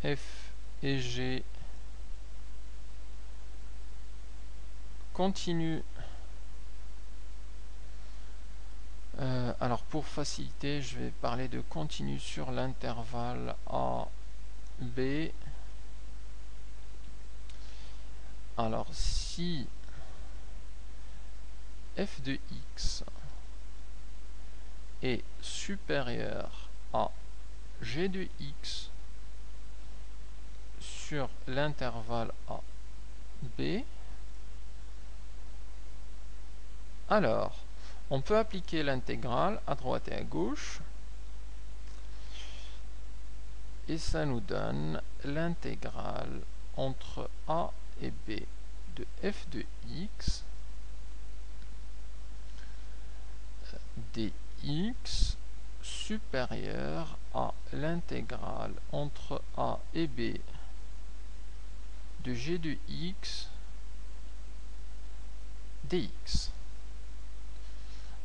f et g continuent. Alors pour faciliter, je vais parler de continu sur l'intervalle a, b. Alors si f de x est supérieur à g de x sur l'intervalle a, b, alors on peut appliquer l'intégrale à droite et à gauche et ça nous donne l'intégrale entre a et b de f de x dx supérieur à l'intégrale entre a et b de g de x dx.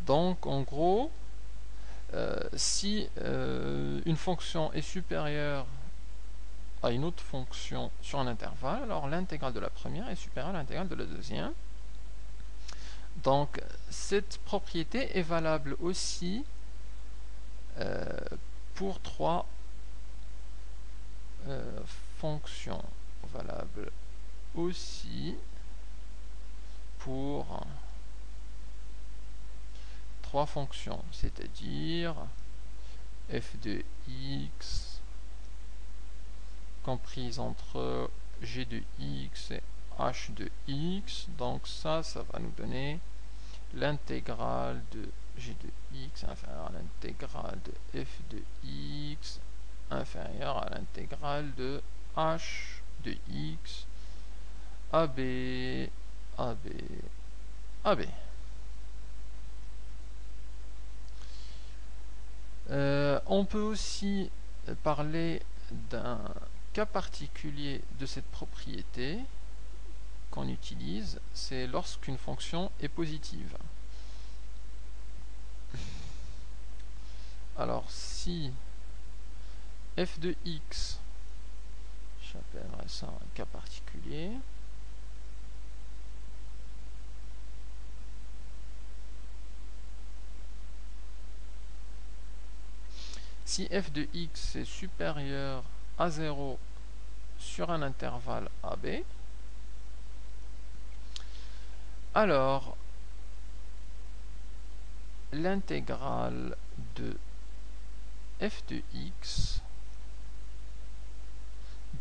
Donc en gros, si une fonction est supérieure à une autre fonction sur un intervalle, alors l'intégrale de la première est supérieure à l'intégrale de la deuxième. Donc cette propriété est valable aussi pour trois fonctions, valable aussi pour trois fonctions, c'est-à-dire f de x comprise entre g de x et h de x. Donc ça va nous donner l'intégrale de g de x inférieure à l'intégrale de f de x inférieure à l'intégrale de h de x ab, ab, ab. On peut aussi parler d'un cas particulier de cette propriété qu'on utilise, c'est lorsqu'une fonction est positive. Alors si f de x, j'appellerai ça un cas particulier, si f de x est supérieur à 0 sur un intervalle AB, alors l'intégrale de f de x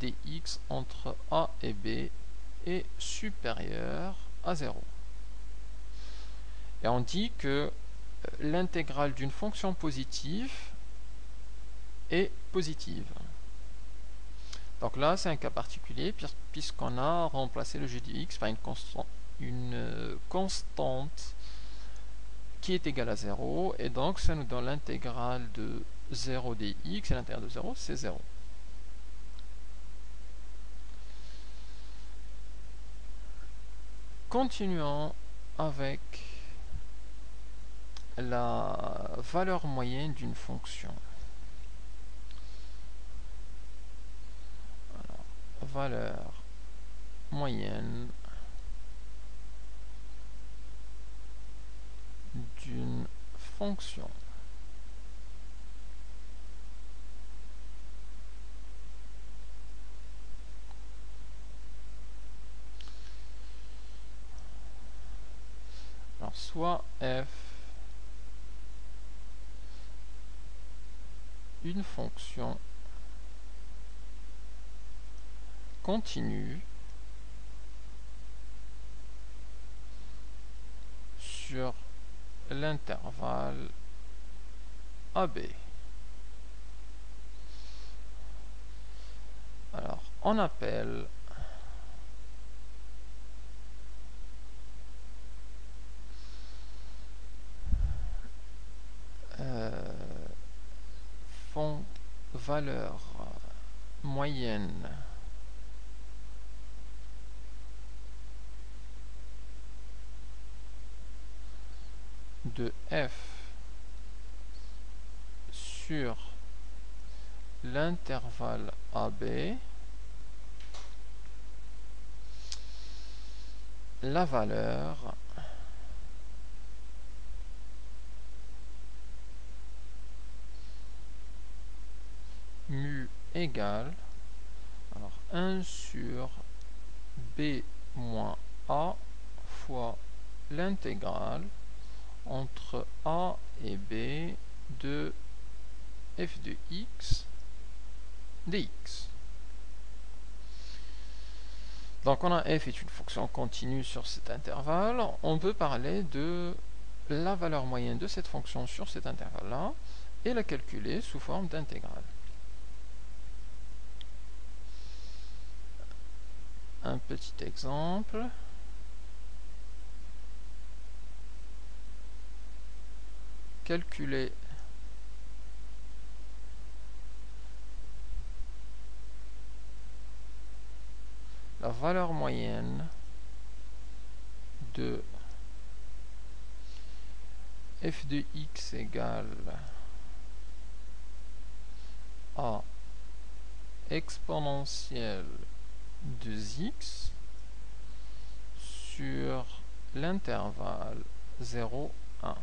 dx entre a et b est supérieure à 0. Et on dit que l'intégrale d'une fonction positive est positive. Donc là, c'est un cas particulier puisqu'on a remplacé le g de x par une constante qui est égale à 0, et donc ça nous donne l'intégrale de 0 dx, et l'intégrale de 0, c'est 0. Continuons avec la valeur moyenne d'une fonction. Alors, valeur moyenne d'une fonction. Alors, soit f, une fonction continue sur l'intervalle AB. Alors, on appelle valeur moyenne de f sur l'intervalle AB, la valeur mu égale, alors 1 sur B moins A fois l'intégrale entre A et B de f de x dx. Donc on a f est une fonction continue sur cet intervalle. On peut parler de la valeur moyenne de cette fonction sur cet intervalle-là et la calculer sous forme d'intégrale. Un petit exemple. Calculer la valeur moyenne de f de x égale à exponentielle de x sur l'intervalle 0, 1.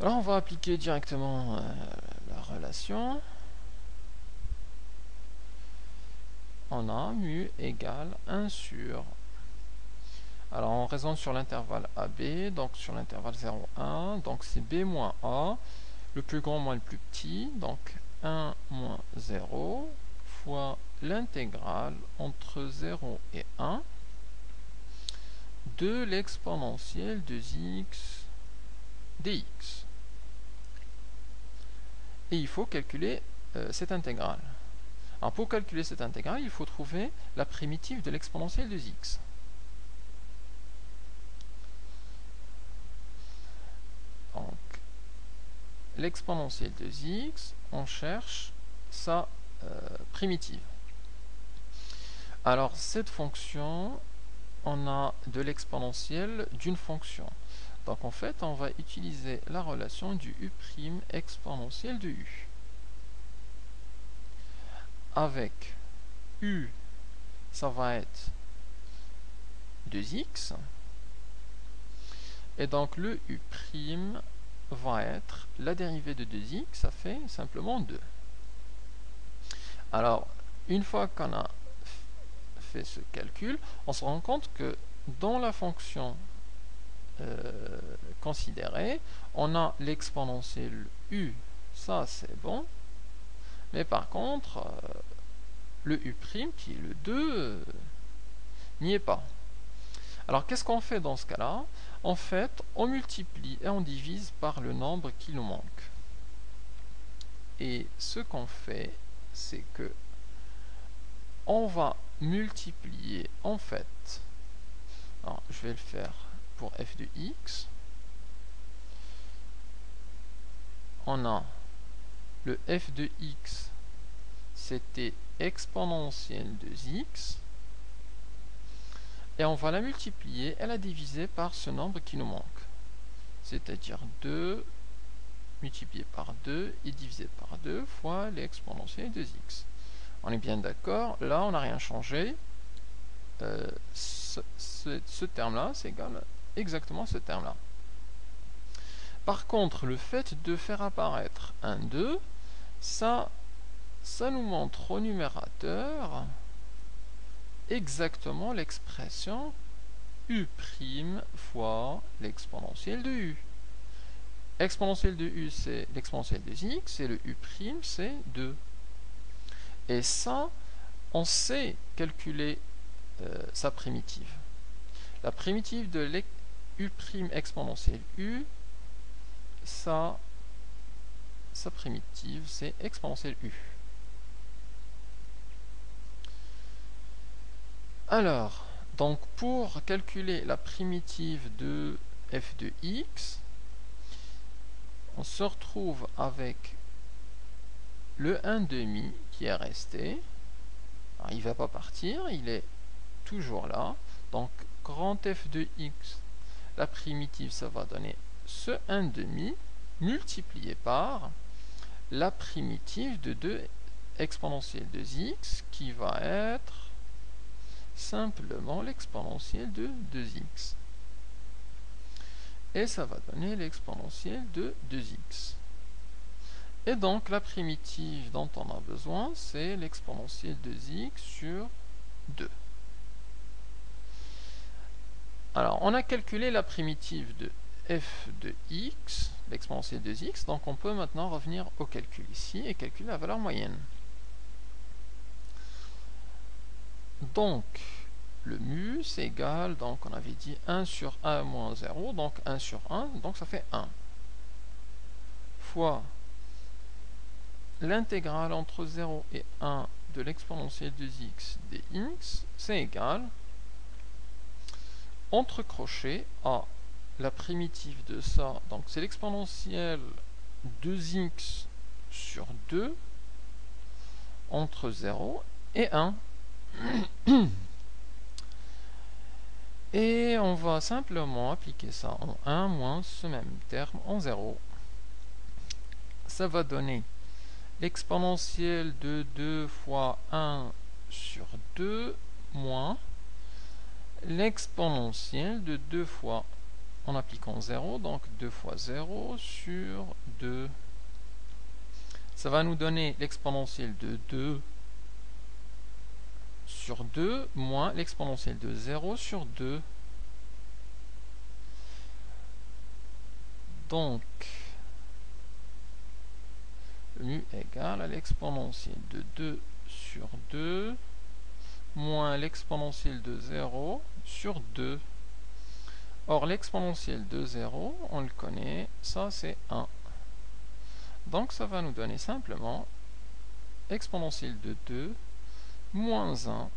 Alors on va appliquer directement la relation. On a mu égale 1 sur... Alors on raisonne sur l'intervalle AB, donc sur l'intervalle 0, 1, donc c'est B moins A, le plus grand moins le plus petit, donc 1 moins 0, fois l'intégrale entre 0 et 1 de l'exponentielle de x dx. Et il faut calculer cette intégrale. Alors pour calculer cette intégrale, il faut trouver la primitive de l'exponentielle de x. Donc, l'exponentielle de x, on cherche sa primitive. Alors cette fonction, on a de l'exponentielle d'une fonction. Donc en fait, on va utiliser la relation du u' exponentielle de u. Avec u, ça va être 2x. Et donc le u' va être la dérivée de 2x, ça fait simplement 2. Alors, une fois qu'on a fait ce calcul, on se rend compte que dans la fonction considérée, on a l'exponentielle u, ça c'est bon, mais par contre, le u', qui est le 2, n'y est pas. Alors qu'est-ce qu'on fait dans ce cas-là? En fait, on multiplie et on divise par le nombre qui nous manque. Et ce qu'on fait, c'est que on va multiplier, en fait, alors je vais le faire pour f de x, on a le f de x, c'était exponentielle de x, et on va la multiplier et la diviser par ce nombre qui nous manque, c'est-à-dire 2 multiplié par 2 et divisé par 2 fois l'exponentielle de x. On est bien d'accord, là on n'a rien changé, ce terme-là, c'est égal exactement à ce terme-là. Par contre, le fait de faire apparaître un 2, ça nous montre au numérateur exactement l'expression u' fois l'exponentielle de u. Exponentielle de u, c'est l'exponentielle de x, et le u', c'est 2. Et ça, on sait calculer sa primitive. La primitive de l'u' exponentielle u, sa primitive, c'est exponentielle u. Alors, donc pour calculer la primitive de f de x, on se retrouve avec le 1/2 qui est resté. Alors, il ne va pas partir, il est toujours là. Donc, grand f de x, la primitive, ça va donner ce 1/2. multiplié par la primitive de 2 exponentielle de x qui va être simplement l'exponentielle de 2x. Et ça va donner l'exponentielle de 2x. Et donc la primitive dont on a besoin, c'est l'exponentielle de 2x sur 2. Alors, on a calculé la primitive de f de x, l'exponentielle de x, donc on peut maintenant revenir au calcul ici et calculer la valeur moyenne. Donc, le mu, c'est égal, donc on avait dit 1 sur 1 moins 0, donc 1 sur 1, donc ça fait 1. Fois l'intégrale entre 0 et 1 de l'exponentielle de x dx, c'est égal, entre crochets, à la primitive de ça, donc c'est l'exponentielle 2x sur 2, entre 0 et 1. Et on va simplement appliquer ça en 1 moins ce même terme en 0. Ça va donner l'exponentielle de 2 fois 1 sur 2 moins l'exponentielle de 2 fois, en appliquant 0, donc 2 fois 0 sur 2. Ça va nous donner l'exponentielle de 2 sur 2 moins l'exponentielle de 0 sur 2. Donc, mu égale à l'exponentielle de 2 sur 2 moins l'exponentielle de 0 sur 2. Or, l'exponentielle de 0, on le connaît, ça c'est 1. Donc, ça va nous donner simplement exponentielle de 2 moins 1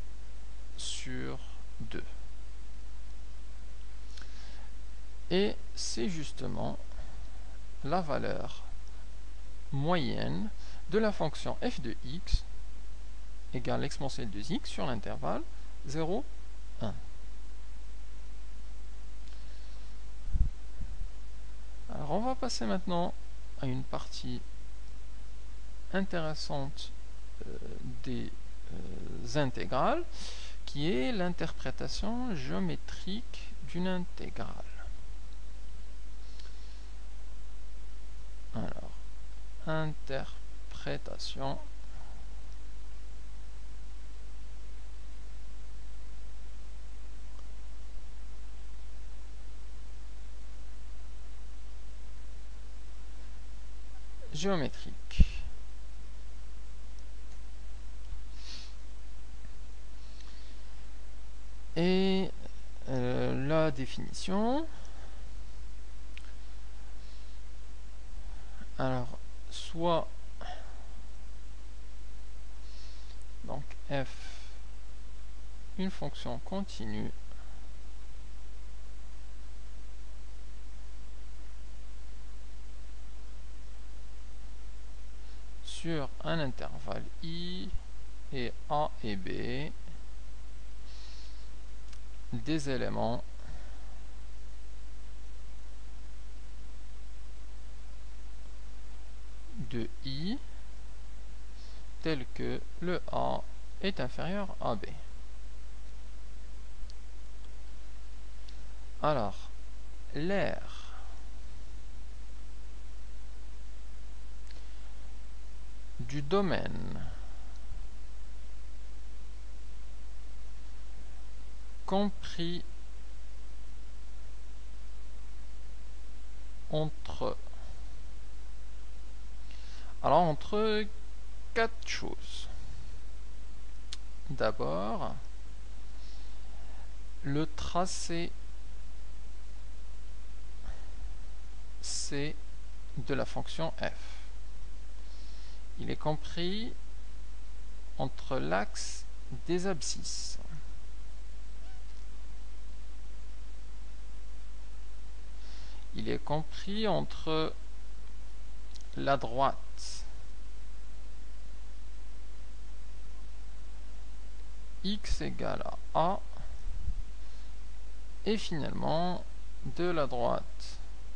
sur 2. Et c'est justement la valeur moyenne de la fonction f de x égale l'exponentielle de x sur l'intervalle 0, 1. Alors on va passer maintenant à une partie intéressante des intégrales, qui est l'interprétation géométrique d'une intégrale. Alors, interprétation géométrique. Et la définition, alors soit donc f une fonction continue sur un intervalle i et a et b des éléments de i tel que le a est inférieur à b. Alors, l'aire du domaine compris entre quatre choses. D'abord, le tracé C de la fonction f. Il est compris entre l'axe des abscisses. Il est compris entre la droite x égale à a et finalement de la droite